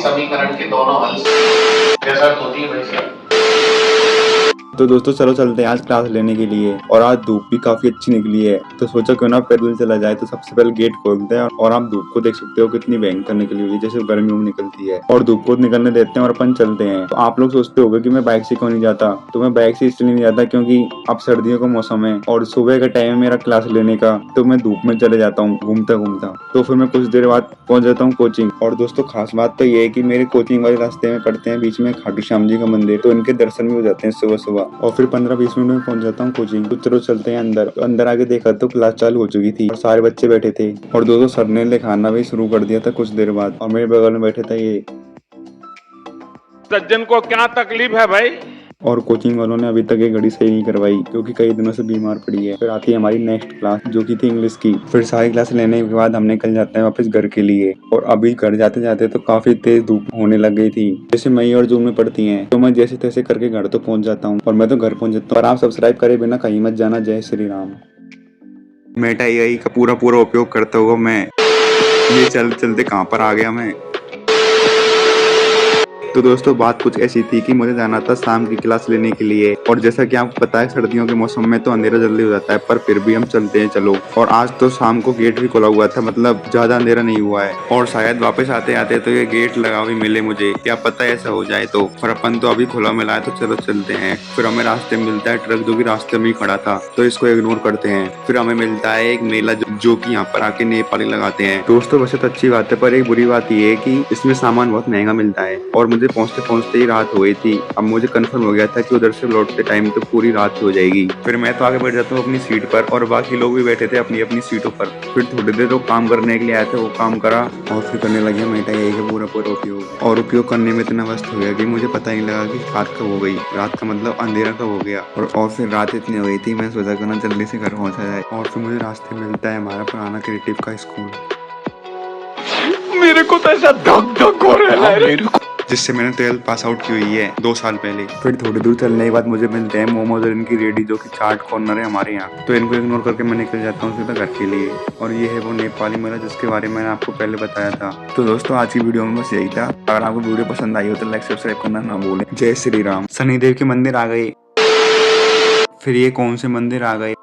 समीकरण के दोनों हल क्या शर्त होती है भाई साहब? तो दोस्तों चलो चलते हैं आज क्लास लेने के लिए। और आज धूप भी काफी अच्छी निकली है, तो सोचा क्यों ना पैदल चला जाए। तो सबसे पहले गेट खोलते हैं और आप धूप को देख सकते हो कितनी भयंकर निकली हुई है, जैसे गर्मियों में निकलती है। और धूप को निकलने देते हैं और अपन चलते हैं। तो आप लोग सोचते होंगे कि मैं बाइक से क्यों नहीं जाता। तो मैं बाइक से इसलिए नहीं जाता क्योंकि अब सर्दियों का मौसम है और सुबह का टाइम है मेरा क्लास लेने का, तो मैं धूप में चले जाता हूँ घूमता घूमता। तो फिर मैं कुछ देर बाद पहुंच जाता हूँ कोचिंग। और दोस्तों खास बात तो ये है कि मेरे कोचिंग वाले रास्ते में पड़ते हैं बीच में खाटू श्याम जी का मंदिर, तो इनके दर्शन भी हो जाते हैं सुबह सुबह। और फिर 15-20 मिनट में पहुंच जाता हूँ कोचिंग। तो चलो चलते हैं अंदर। तो अंदर आके देखा तो क्लास चालू हो चुकी थी और सारे बच्चे बैठे थे। और दोस्तों सर ने लिखाना भी शुरू कर दिया था कुछ देर बाद। और मेरे बगल में बैठे था ये। सज्जन को क्या तकलीफ है भाई? और कोचिंग वालों ने अभी तक ये घड़ी सही नहीं करवाई क्योंकि कई दिनों से बीमार पड़ी है। फिर आती है हमारी नेक्स्ट क्लास जो की थी इंग्लिश की। फिर सारी क्लास लेने के बाद हम निकल जाते हैं वापस घर के लिए। और अभी घर जाते जाते तो काफी तेज धूप होने लग गई थी, जैसे मई और जून में पड़ती है। तो मैं जैसे तैसे करके घर तो पहुंच जाता हूँ। और मैं तो घर पहुंच जाता हूँ। और आप सब्सक्राइब करे बिना कहीं मत जाना। जय श्री राम। मेटा AI का पूरा पूरा उपयोग करता हुआ मैं ये चलते चलते कहाँ पर आ गया मैं। तो दोस्तों बात कुछ ऐसी थी कि मुझे जाना था शाम की क्लास लेने के लिए। और जैसा कि आपको पता है सर्दियों के मौसम में तो अंधेरा जल्दी हो जाता है, पर फिर भी हम चलते हैं चलो। और आज तो शाम को गेट भी खुला हुआ था, मतलब ज्यादा अंधेरा नहीं हुआ है। और शायद वापस आते आते तो ये गेट लगा भी मिले मुझे, क्या पता ऐसा हो जाए। तो पर अपन तो अभी खुला मिला है, तो चलो चलते हैं। फिर हमें रास्ते में मिलता है ट्रक जो कि रास्ते में ही खड़ा था, तो इसको इग्नोर करते हैं। फिर हमें मिलता है एक मेला जो कि यहाँ पर आके नेपाली लगाते हैं। दोस्तों वैसे तो अच्छी बात है, पर एक बुरी बात ये है कि इसमें सामान बहुत महंगा मिलता है। और मुझे पहुंचते पहुंचते ही रात हो गई थी। अब मुझे कंफर्म हो गया था कि उधर से लौटते टाइम तो पूरी रात हो जाएगी। फिर मैं तो आगे बैठ जाता हूँ अपनी सीट पर और बाकी लोग भी बैठे थे अपनी अपनी सीटों पर। फिर थोड़ी देर तो काम करने के लिए आए थे, वो काम करा और फिर करने लगे मेटा AI का पूरा पूरा उपयोग। और उपयोग करने में इतना व्यस्त हो गया कि मुझे पता ही नहीं लगा कि रात कब हो गई। रात का मतलब अंधेरा कब हो गया। और फिर रात इतनी हो गई थी, मैं सोचा कि ना जल्दी से घर पहुंचा जाए। और फिर मुझे रास्ते में मिलता है हमारा पुराना क्रिएटिव का स्कूल, मेरे को तो ऐसा धक धक हो रहा है मेरे को। जिससे मैंने 12th पास आउट की हुई है 2 साल पहले। फिर थोड़ी दूर चलने के बाद मुझे मिलते हैं मोमोज और इनकी रेडी जो कि चाट कॉर्नर है हमारे यहाँ। तो इनको इग्नोर करके मैं निकल जाता हूँ सीधा घर के लिए। और ये है वो नेपाली मेला जिसके बारे में मैंने आपको पहले बताया था। तो दोस्तों आज की वीडियो में बस यही था। अगर आपको वीडियो पसंद आई हो तो लाइक सब्सक्राइब करना ना भूलें। जय श्री राम। शनिदेव के मंदिर आ गए। फिर ये कौन से मंदिर आ गए।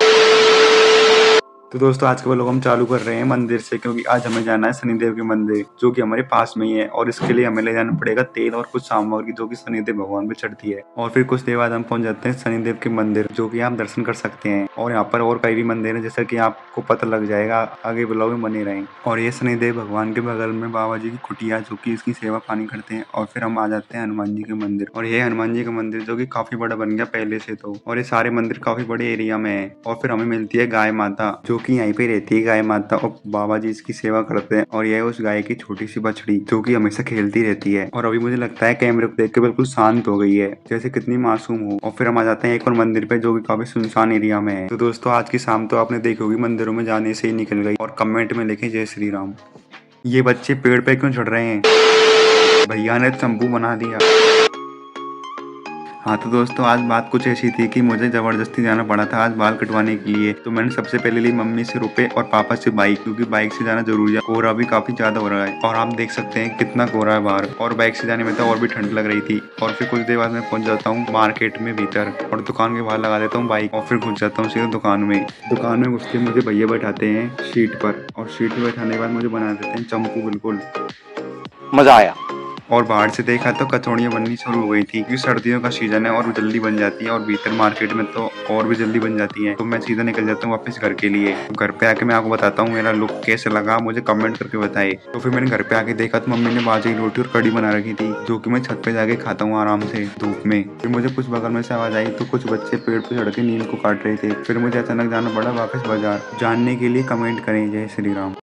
तो दोस्तों आज के व्लॉग हम चालू कर रहे हैं मंदिर से, क्योंकि आज हमें जाना है शनिदेव के मंदिर जो कि हमारे पास में ही है। और इसके लिए हमें ले जाना पड़ेगा तेल और कुछ सामग्री जो कि शनिदेव भगवान पे चढ़ती है। और फिर कुछ देर बाद हम पहुंच जाते हैं शनिदेव के मंदिर जो कि आप दर्शन कर सकते हैं। और यहाँ पर और कई भी मंदिर है जैसा कि आपको पता लग जाएगा, आगे व्लॉग में बने रहें। और ये शनिदेव भगवान के बगल में बाबा जी की कुटिया जो की इसकी सेवा पानी करते हैं। और फिर हम आ जाते हैं हनुमान जी के मंदिर। और ये हनुमान जी का मंदिर जो की काफी बड़ा बन गया पहले से तो। और ये सारे मंदिर काफी बड़े एरिया में है। और फिर हमें मिलती है गाय माता जो की यहीं पे रहती है गाय माता। और बाबा जी इसकी सेवा करते हैं। और यह उस गाय की छोटी सी बछड़ी जो कि हमेशा खेलती रहती है। और अभी मुझे लगता है कैमरे को देख के बिल्कुल शांत हो गई है, जैसे कितनी मासूम हो। और फिर हम आ जाते हैं एक और मंदिर पे जो कि काफी सुनसान एरिया में है। तो दोस्तों आज की शाम तो आपने देखी होगी मंदिरों में जाने से ही निकल गई। और कमेंट में लिखें जय श्री राम। ये बच्चे पेड़ पे क्यों चढ़ रहे हैं, भैया ने तंबू बना दिया। हाँ तो दोस्तों आज बात कुछ ऐसी थी कि मुझे जबरदस्ती जाना पड़ा था आज बाल कटवाने के लिए। तो मैंने सबसे पहले ली मम्मी से रुपए और पापा से बाइक, क्योंकि बाइक से जाना जरूरी है। कोहरा भी काफी ज्यादा हो रहा है और आप देख सकते हैं कितना कोहरा है बाहर। और बाइक से जाने में तो और भी ठंड लग रही थी। और फिर कुछ देर बाद मैं पहुंच जाता हूँ मार्केट में भीतर और दुकान के बाहर लगा देता हूँ बाइक। और फिर घुस जाता हूँ सीधा दुकान में घुस के मुझे भैया बैठाते हैं सीट पर। और सीट पर बैठाने के बाद मुझे बना देते हैं चंपू बिल्कुल। मजा आया। और बाहर से देखा तो कचौड़ियाँ बननी शुरू हो गई थी, क्योंकि सर्दियों का सीजन है और जल्दी बन जाती है। और भीतर मार्केट में तो और भी जल्दी बन जाती है। तो मैं सीधा निकल जाता हूँ वापस घर के लिए। तो घर पे आके मैं आपको बताता हूँ मेरा लुक कैसे लगा, मुझे कमेंट करके बताए। तो फिर मैंने घर पे आके देखा तो मम्मी ने बाजरे की रोटी और कड़ी बना रखी थी जो कि मैं छत पे जाके खाता हूँ आराम से धूप में। फिर मुझे कुछ बगल में से आवाज आई तो कुछ बच्चे पेड़ पे चढ़ के नीम को काट रहे थे। फिर मुझे अचानक जाना पड़ा वापस बाजार। जानने के लिए कमेंट करें जय श्री राम।